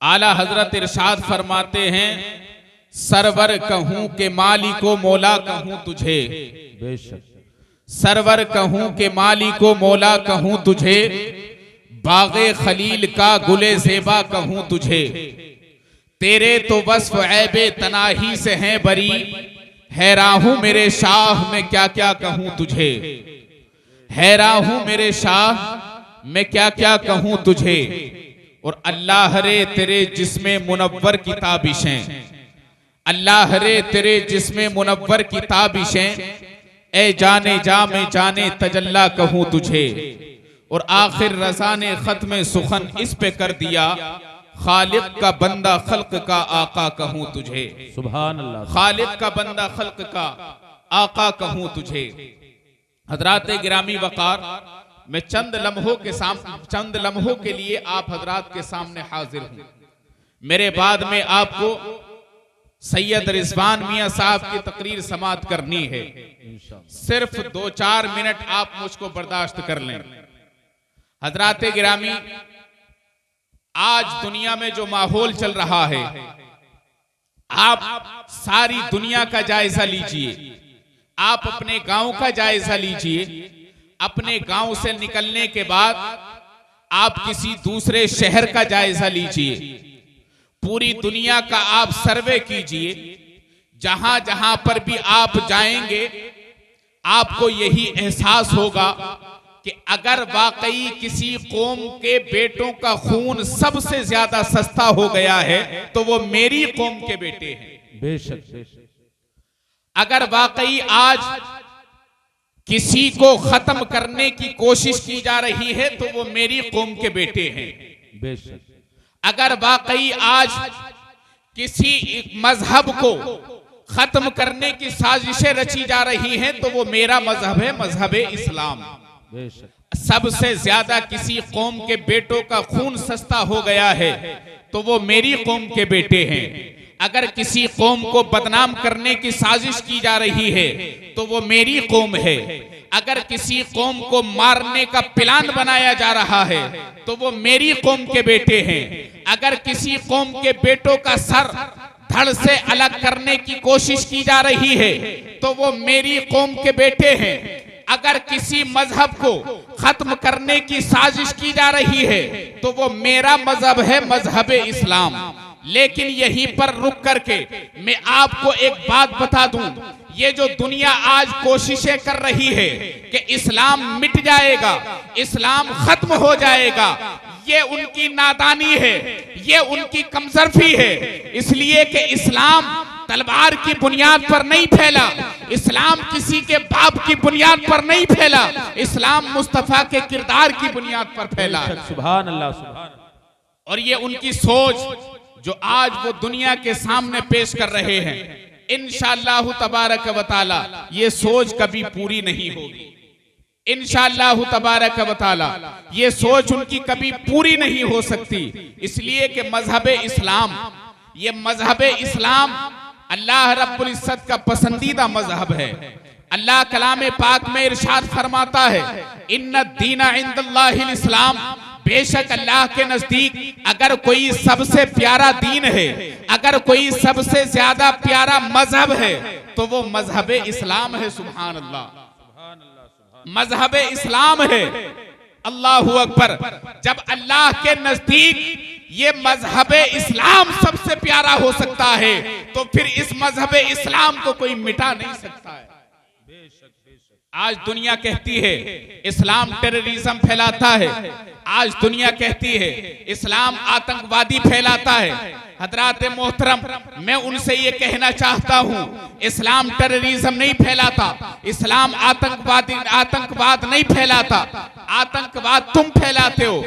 आला हजरत इरशाद फरमाते हैं, सरवर कहूं के मालिको मौला कहूं तुझे, बेशक सरवर कहूं के मालिको मौला कहूं तुझे, बागे खलील का गुले ज़ेबा कहूं तुझे। तेरे तो वस्फ ऐबे तनाही से हैं बरी, हैरान हूं मेरे शाह मैं क्या क्या कहूं तुझे, हैरान हूं मेरे शाह मैं क्या क्या कहूं तुझे। और अल्लाह रे तेरे जिस्मे मुनव्वर की ताबिशें, अल्लाह रे तेरे जिस्मे मुनव्वर की ताबिशें, ए जाने जा मैं जाने तजल्ला कहूं तुझे। और आखिर रज़ा ने खत्म सुखन इस पे कर दिया, खालिक का बंदा खल्क का आका कहूं तुझे, सुभान अल्लाह, खालिक का बंदा खल्क का आका कहूं तुझे। हजरात गिरामी वकार, मैं चंद लम्हों के लिए आप हजरात के सामने हाजिर हूं। मेरे बाद में आपको सैयद रिजवान मियां साहब की तकरीर समाअत करनी है। सिर्फ 2-4 मिनट आप मुझको बर्दाश्त कर लें। हजरात गिरामी, आज दुनिया में जो माहौल चल रहा है, आप सारी दुनिया का जायजा लीजिए, आप अपने गांव का जायजा लीजिए। अपने गांव से निकलने के बाद आप किसी दूसरे शहर का जायजा लीजिए, पूरी दुनिया का आप सर्वे कीजिए। जहां जहां पर भी आप जाएंगे, आपको यही एहसास होगा कि अगर वाकई किसी कौम के बेटों का खून सबसे ज्यादा सस्ता हो गया है तो वो मेरी कौम के बेटे हैं। बेशक बेशक। अगर वाकई आज किसी को खत्म करने की कोशिश की जा रही है तो वो मेरी कौम के बेटे हैं। बेशक। अगर वाकई आज किसी मजहब को खत्म करने की साजिशें रची जा रही हैं तो वो मेरा मजहब है, मजहब इस्लाम। बेशक। सबसे ज्यादा किसी कौम के बेटों का खून सस्ता हो गया है तो वो मेरी कौम के बेटे हैं। अगर किसी कौम को बदनाम करने की साजिश की जा रही है तो वो मेरी कौम है। अगर किसी कौम को मारने का प्लान बनाया जा रहा है तो वो मेरी कौम के बेटे हैं। अगर किसी कौम के बेटों का सर धड़ से अलग करने की कोशिश की जा रही है तो वो मेरी कौम के बेटे हैं। अगर किसी मजहब को खत्म करने की साजिश की जा रही है तो वो मेरा मजहब है, मजहब इस्लाम। लेकिन यहीं पर रुक करके मैं आपको एक बात बता दूं, ये जो दुनिया आज कोशिशें कर रही है कि इस्लाम मिट जाएगा, इस्लाम खत्म हो जाएगा, ये उनकी नादानी है, ये उनकी कमजोरी है। इसलिए कि इस्लाम तलवार की बुनियाद पर नहीं फैला, इस्लाम किसी के बाप की बुनियाद पर नहीं फैला, इस्लाम मुस्तफा के किरदार की बुनियाद पर फैला। सुभान अल्लाह, सुभान। और ये उनकी सोच जो आज वो दुनिया के सामने पेश कर रहे हैं, इंशाअल्लाह तबारक व तआला ये सोच कभी पूरी नहीं होगी। इंशाअल्लाह तबारक व तआला ये सोच उनकी कभी पूरी नहीं हो सकती। इसलिए कि मजहब इस्लाम, ये मजहब इस्लाम अल्लाह रब्बुल इज्जत का पसंदीदा मजहब है। अल्लाह कलाम पाक में इरशाद फरमाता है, इन्ना दीना इंदल्लाहिल इस्लाम, बेशक अल्लाह के नजदीक अगर कोई सबसे प्यारा दीन है, अगर कोई सबसे ज्यादा प्यारा मजहब है तो वो मजहब इस्लाम है। सुभान अल्लाह, मजहब इस्लाम है। अल्लाहु अकबर। जब अल्लाह के नजदीक ये मजहब इस्लाम सबसे प्यारा हो सकता है तो फिर इस मजहब इस्लाम को कोई मिटा नहीं सकता है। आज दुनिया कहती है इस्लाम टेररिज्म फैलाता है, आज दुनिया कहती है इस्लाम आतंकवादी फैलाता है। हजरात मोहतरम, मैं उनसे ये कहना चाहता हूँ, इस्लाम टेररिज्म नहीं फैलाता, इस्लाम आतंकवाद नहीं फैलाता। आतंकवाद तुम फैलाते हो,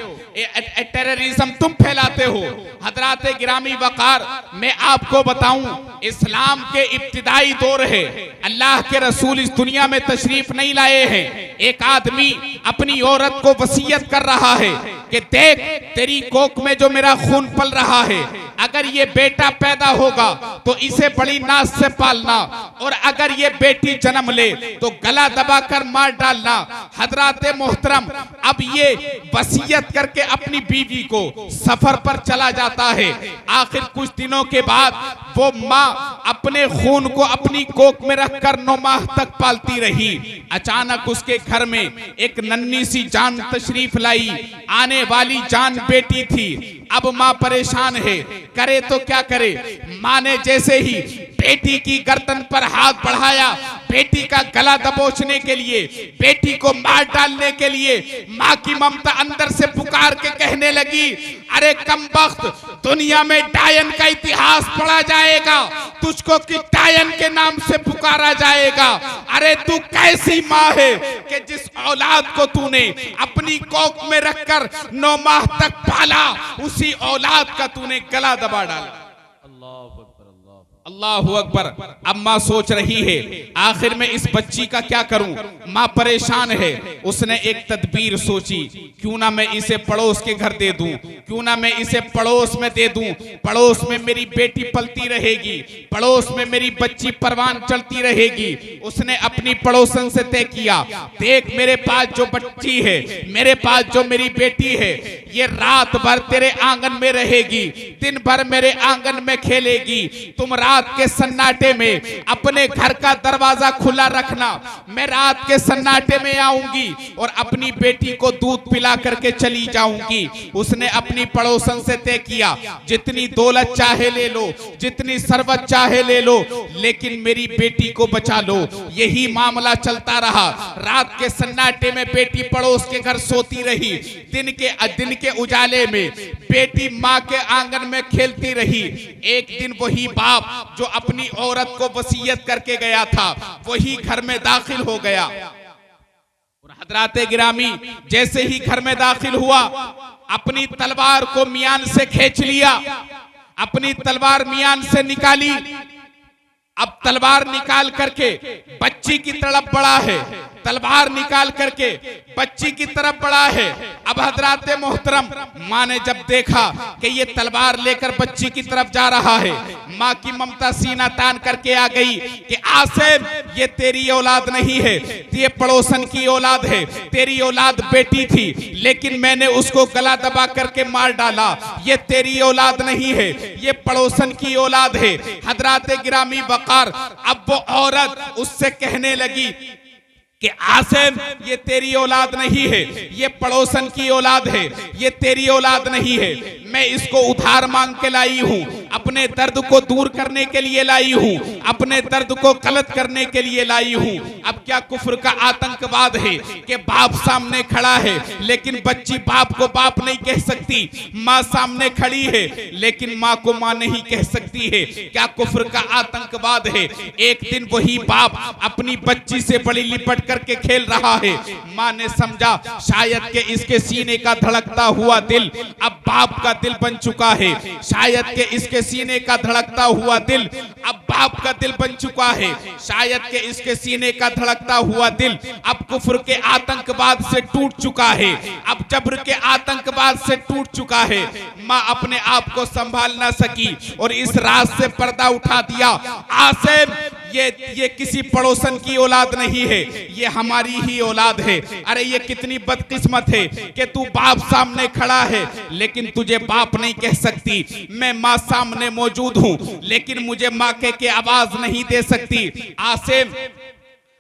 टेररिज्म तुम फैलाते हो। हजरात गिरामी वकार, मैं आपको बताऊं, इस्लाम के इब्तिदाई दौर है, अल्लाह के रसूल इस दुनिया में तशरीफ नहीं लाए हैं। एक आदमी अपनी औरत को वसीयत कर रहा है कि देख, तेरी कोख में जो मेरा खून पल रहा है, अगर ये बेटा पैदा होगा तो इसे बड़ी नाज से पालना, और अगर ये बेटी जन्म ले तो गला दबाकर मार डालना। हजराते मोहतरम, अब ये वसीयत करके अपनी बीवी को सफर पर चला जाता है। आखिर कुछ दिनों के बाद वो माँ अपने खून को अपनी कोख में रखकर 9 माह तक पालती रही। अचानक उसके घर में एक नन्ही सी जान तशरीफ लाई। आने वाली जान बेटी थी। अब माँ परेशान है, करे तो क्या करे। माँ ने जैसे ही बेटी की गर्दन पर हाथ बढ़ाया, बेटी का गला दबोचने के लिए, बेटी को मार डालने के लिए, माँ की ममता अंदर से पुकार के कहने लगी, अरे कमबख्त, दुनिया में डायन का इतिहास पढ़ा जाएगा, तुझको कि डायन के नाम से पुकारा जाएगा। अरे तू कैसी माँ है कि जिस औलाद को तूने अपनी कोख में रखकर 9 माह तक पाला, उसी औलाद का तूने गला दबा डाला। अल्लाहु अकबर। अब माँ सोच रही है आखिर में इस बच्ची का क्या करूं। माँ परेशान है। उसने एक तदबीर सोची, क्यों ना मैं इसे पड़ोस के घर दे दूं, क्यों ना मैं इसे पड़ोस में दे दूं। पड़ोस में मेरी बेटी पलती रहेगी, पड़ोस में मेरी बच्ची परवान चलती रहेगी। उसने अपनी पड़ोसन से तय किया, देख मेरे पास जो बच्ची है, मेरे पास जो मेरी बेटी है, ये रात भर तेरे आंगन में रहेगी, दिन भर मेरे आंगन में खेलेगी। तुम रात के सन्नाटे में अपने घर का दरवाजा खुला रखना, मैं रात के सन्नाटे में आऊंगी और अपनी बेटी को दूध पिला करके चली जाऊंगी। उसने अपनी पड़ोसन से तय किया, जितनी दौलत चाहे ले लो, जितनी सरवत चाहे ले लो, लेकिन मेरी बेटी को बचा लो। यही मामला चलता रहा। रात के सन्नाटे में बेटी पड़ोस के घर सोती रही, दिन के उजाले में बेटी माँ के आंगन में खेलती रही। एक दिन वही बाप जो अपनी औरत को वसीयत करके गया था, वही घर में दाखिल हो गया। और हजराते गिरामी, जैसे ही घर में दाखिल हुआ, अपनी तलवार को मियान से खींच लिया, अपनी तलवार मियान से निकाली। अब तलवार निकाल करके बच्ची की तरफ बढ़ा है, तलवार निकाल करके बच्ची की तरफ बढ़ा है। अब हजराते मोहतरम, माँ ने जब देखा कि ये तलवार लेकर बच्ची की तरफ जा रहा है, माँ की ममता सीना तान करके आ गई कि आसिम, ये तेरी औलाद नहीं है, ये पड़ोसन की औलाद है। तेरी औलाद बेटी थी, लेकिन मैंने उसको गला दबा करके मार डाला। ये तेरी औलाद नहीं है, ये पड़ोसन की औलाद है। हजराते गिरामी वकार, अब वो औरत उससे कहने लगी कि आसिम, ये तेरी औलाद नहीं है, ये पड़ोसन की औलाद है, ये तेरी औलाद नहीं है। मैं इसको उधार मांग के लाई हूँ, अपने दर्द को दूर करने के लिए लाई हूँ, अपने दर्द को गलत करने के लिए लाई हूँ। अब क्या कुफ्र का आतंकवाद है कि बाप सामने खड़ा है, लेकिन बच्ची बाप को बाप नहीं कह सकती। माँ सामने खड़ी है, लेकिन माँ को माँ नहीं कह सकती है। क्या कुफ्र का आतंकवाद है। एक दिन वही बाप अपनी बच्ची से बड़ी लिपट करके खेल रहा है। माँ ने समझा शायद के इसके सीने का धड़कता हुआ दिल अब बाप का दिल बन चुका है, शायद के इसके सीने का धड़कता हुआ दिल अब बाप का दिल बन चुका है, शायद के इसके सीने का धड़कता हुआ दिल अब कुफ्र के आतंकवाद से टूट चुका है, अब जबर के आतंकवाद से टूट चुका है। माँ अपने आप को संभाल ना सकी और इस राज से पर्दा उठा दिया। आसिम, ये किसी पड़ोसन की औलाद नहीं है, ये हमारी ही औलाद है। अरे ये कितनी बदकिस्मत है कि तू बाप सामने खड़ा है, लेकिन तुझे बाप नहीं कह सकती। मैं माँ सामने मौजूद हूँ, लेकिन मुझे माँ के आवाज नहीं दे सकती। आसिम,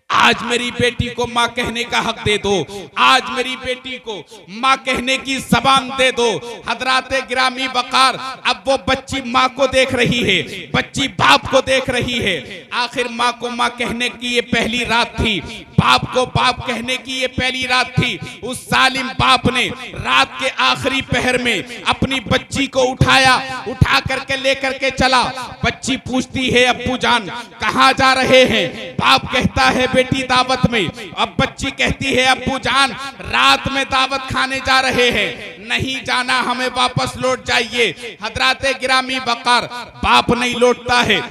आज मेरी बेटी को माँ कहने का हक दे दो, आज मेरी बेटी को माँ कहने की जबान दे दो। हजराते गिरामी वकार, अब वो बच्ची माँ को देख रही है, बच्ची बाप को देख रही है। आखिर माँ को माँ कहने की ये पहली रात थी, बाप को बाप कहने की ये पहली रात थी। उस जालिम बाप ने रात के आखिरी पहर में अपनी बच्ची को उठाया, उठा करके लेकर के चला। बच्ची पूछती है, अब्बू जान कहाँ जा रहे हैं? बाप कहता है, बेटी दावत में। अब बच्ची कहती है, अब्बू जान रात में दावत खाने जा रहे हैं, नहीं जाना, हमें वापस लौट जाइए। हजराते गिरामी वकार, बाप नहीं लौटता है।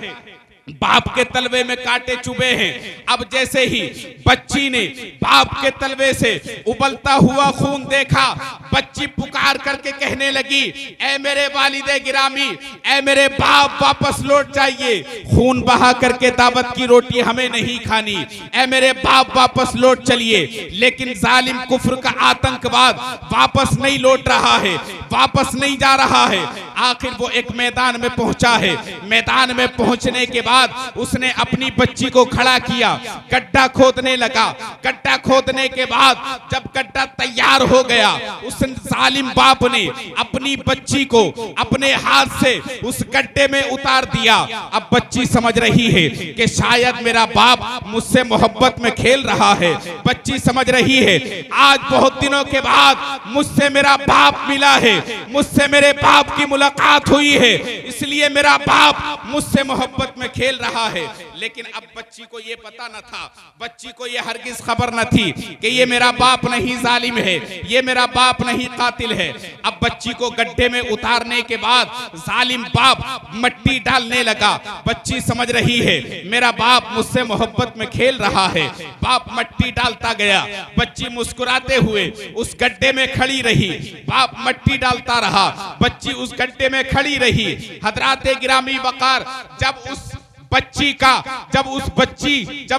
बाप के तलवे में कांटे चुभे हैं। अब जैसे ही बच्ची ने बाप के तलवे से उबलता हुआ खून देखा, बच्ची पुकार करके कहने लगी, ऐ मेरे वालिदे गिरामी, ऐ मेरे बाप, वापस लौट जाइए, खून बहा करके दावत की रोटी हमें नहीं खानी, ऐ मेरे बाप वापस लौट चलिए। लेकिन जालिम कुफ्र का आतंकवाद वापस नहीं लौट रहा है, वापस नहीं जा रहा है। आखिर वो एक मैदान में पहुंचा है। मैदान में पहुंचने के बाद उसने अपनी बच्ची को खड़ा किया, गड्ढा खोदने लगा। गड्ढा खोदने के बाद जब गड्ढा तैयार हो गया, उस जालिम बाप ने अपनी बच्ची को अपने हाथ से उस गड्ढे में उतार दिया। अब बच्ची समझ रही है कि शायद मेरा बाप मुझसे मोहब्बत में खेल रहा है। बच्ची समझ रही है आज बहुत दिनों के बाद मुझसे मेरा बाप मिला है, मुझसे मेरे बाप की मुलाकात हुई है, इसलिए मेरा बाप मुझसे मोहब्बत में खेल रहा है। लेकिन अब बच्ची को ये पता न था, बच्ची को ये हरगिज खबर न थी कि ये मेरा बाप नहीं जालिम है, ये मेरा बाप नहीं कातिल है। अब बच्ची को गड्ढे में उतारने के बाद जालिम बाप मट्टी डालने लगा। बच्ची समझ रही है मेरा बाप मुझसे मोहब्बत में खेल रहा है। बाप मट्टी डालता गया, बच्ची मुस्कुराते हुए उस गड्ढे में खड़ी रही। बाप मट्टी डालता रहा, बच्ची उस गड्ढे में खड़ी रही। हजराते गिरामी वकार, जब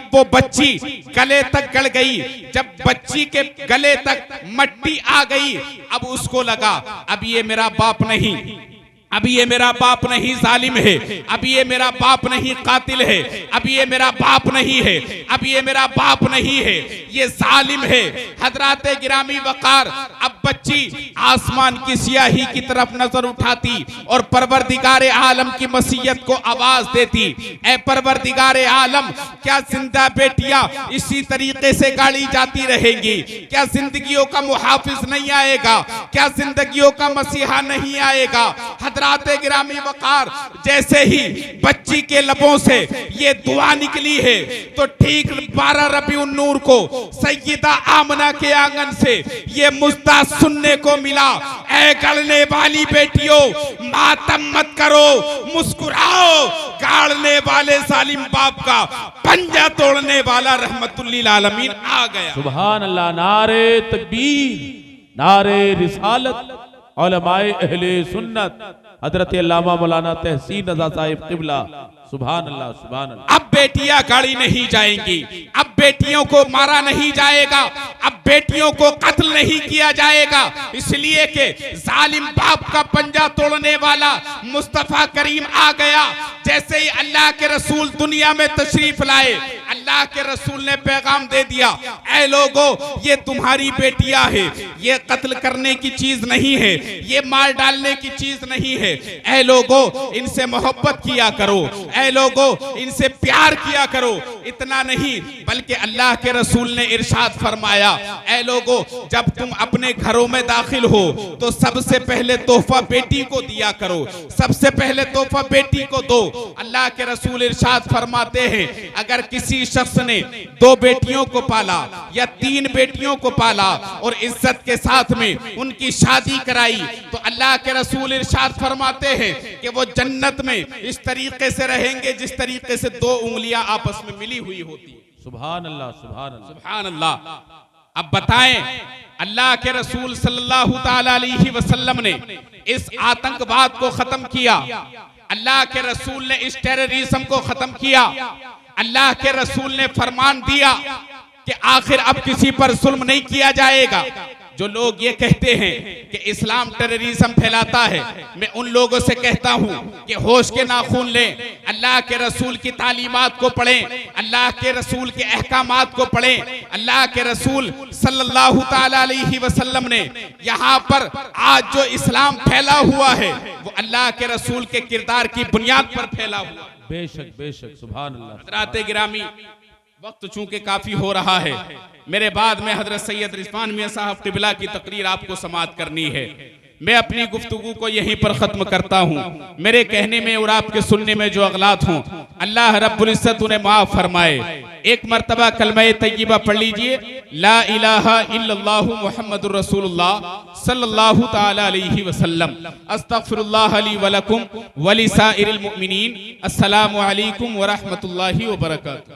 वो बच्ची गले तक गड़ गई, जब बच्ची के गले तक मट्टी आ गई, अब उसको लगा अब ये मेरा बाप नहीं, अब ये मेरा बाप नहीं जालिम है, अब ये मेरा बाप नहीं कातिल है, अब ये मेरा बाप नहीं है, अब ये मेरा बाप नहीं है, ये जालिम है। हजराते गिरामी वकार, अब बच्ची आसमान की सियाही की तरफ नजर उठाती और परवरदिगारे आलम की मसीयत को आवाज देती, ऐ परवरदिगारे आलम, क्या जिंदा बेटियां इसी तरीके से गाड़ी जाती रहेंगी? क्या जिंदगियों का मुहाफिज नहीं आएगा? क्या जिंदगियों का मसीहा नहीं आएगा? हजराते गिरामी वकार, जैसे ही बच्ची के लबों से ये दुआ निकली है तो ठीक 12 रबीउन नूर को सैयदा आमना के आंगन से ये मुस्ता सुनने को मिला, ऐ गलने वाली बेटियों, मातम मत करो, मुस्कुराओ, गाड़ने वाले जालिम बाप का पंजा तोड़ने वाला रहमतुल्लिल आलमीन आ गया। सुभान अल्लाह। नारे तकबीर, नारे रिसालत, उलमाए अहले सुन्नत, हजरत अल्लामा मौलाना तहसीन रज़ा साहिब क़िबला, सुभान अल्लाह, सुभान अल्लाह। अब बेटियां गाड़ी नहीं जाएंगी, अब बेटियों को मारा नहीं जाएगा, अब बेटियों को कत्ल नहीं किया जाएगा, इसलिए कि जालिम बाप का पंजा तोड़ने वाला मुस्तफा करीम आ गया। जैसे ही अल्लाह के रसूल दुनिया में तशरीफ लाए, अल्लाह के रसूल ने पैगाम दे दिया, ऐ लोगों, ये तुम्हारी बेटियां हैं, ये कत्ल करने की चीज नहीं है, ये मार डालने की चीज नहीं है। ऐ लोगों, इनसे मोहब्बत किया करो, ऐ लोगों, इनसे प्यार किया करो। इतना नहीं बल्कि अल्लाह के रसूल ने इरशाद फरमाया, ऐ लोगों, जब तुम अपने घरों में दाखिल हो तो सबसे पहले तोहफा बेटी को दिया करो, सबसे पहले तोहफा बेटी को दो। अल्लाह के रसूल इरशाद फरमाते हैं, अगर किसी शख्स ने 2 बेटियों को पाला या 3 बेटियों को पाला और इज्जत के साथ में उनकी शादी कराई, तो अल्लाह के रसूल इरशाद फरमाते हैं कि वो जन्नत में इस तरीके से रहेंगे जिस तरीके से 2 उंगलियां आपस में मिली हुई होती। सुभान अल्लाह, सुभान अल्लाह, सुभान अल्लाह। अब बताएं, अल्लाह के रसूल सल्लल्लाहु ताला अलैहि वसल्लम ने इस आतंकवाद को खत्म किया, अल्लाह के रसूल ने इस टेररिज्म को खत्म किया। अल्लाह के रसूल ने फरमान दिया कि आखिर अब किसी पर जुल्म नहीं किया जाएगा। जो लोग ये कहते हैं कि इस्लाम टेररिज्म फैलाता है, मैं उन लोगों से कहता हूं कि होश के नाखून लें, अल्लाह के रसूल की तालीमात को पढ़ें, अल्लाह के रसूल के अहकामात को पढ़ें। अल्लाह के रसूल सल्लल्लाहु ताला अलैहि वसल्लम ने यहाँ पर आज जो इस्लाम फैला हुआ है वो अल्लाह के रसूल के किरदार की बुनियाद पर फैला हुआ। बेशक बेशक, सुभान अल्लाह। हज़रात गिरामी, वक्त चूंकि काफी हो रहा है, मेरे बाद में हजरत सैयद रिजवान मियां साहब क़िबला की तकरीर आपको समाअत करनी है। मैं अपनी गुफ्तगू को यहीं पर खत्म करता हूँ। मेरे कहने में और आपके सुनने में जो अगलात हों, अल्लाह रब्बुल इज्जत उन्हें माफ फरमाए। एक मर्तबा कलमा तय्यबा पढ़ लीजिए, ला इलाहा इल्लल्लाहु मुहम्मदुर रसूलुल्लाह सल्लल्लाहु ताला अलैहि वसल्लम, अस्तगफिरुल्लाह ली व लकुम व लिसाइरिल मुमिनीन। अस्सलामु अलैकुम व रहमतुल्लाहि व बरकातुहू।